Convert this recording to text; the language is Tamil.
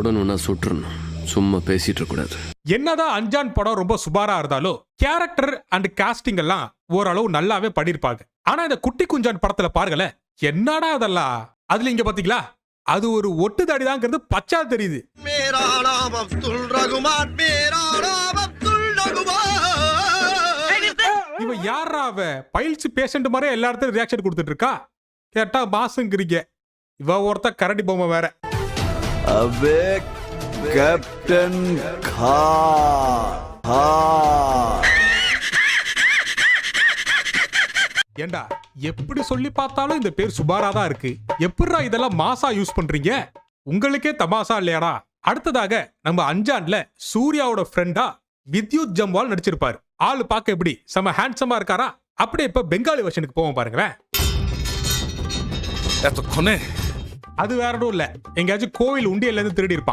சுடணும்னா சுட்டுறணும், சும்மா பேசிட்டு இருக்க கூடாது. என்னதான் அஞ்சான் படம் ரொம்ப சுமாரா இருந்தாலும் கேரக்டர் அண்ட் காஸ்டிங் எல்லாம் ஓரளவு நல்லாவே பண்ணிருப்பாங்க. ஆனா இந்த குட்டி குஞ்சான் படத்துல பாருங்களேன், என்னடா அதெல்லாம். அதுல இங்க பாத்தீங்களா, அது ஒரு ஒட்டு தாடிதாங்கிறது பச்சா தெரியுது. இவ யாரா அவ? பைல்ஸ் பேஷண்ட் மாதிரி எல்லா இடத்துலயும் ரியாக்ஷன் கொடுத்துட்டு இருக்கா. கேட்டா மாசுங்கிறீங்க. இவ ஒருத்த கரடி பொம்மை வேற. அவே கேப்டன் ஏண்டா எப்படி சொல்லி பார்த்தாலும் இந்த பேர் சுபாரா தான் இருக்கு. எப்படிடா இதெல்லாம் மாசா யூஸ் பண்றீங்க? உங்களுக்கே தமாசா இல்லையாடா? அடுத்ததாக நம்ம அஞ்சான்ல சூர்யாவோட ஃப்ரெண்டா வித்யுத் ஜம்வால் நடிச்சிருப்பாரு. ஆளு பார்க்க எப்படி செம ஹேண்ட்ஸமா இருக்காரா? அப்படியே இப்ப பெங்காலி வெர்ஷனுக்கு போவோம் பாருங்களேன். அது வேற ஒன்றும் இல்ல, எங்கேயாச்சும் கோவில் உண்டியல்ல இருந்து திருடி இருப்பான்.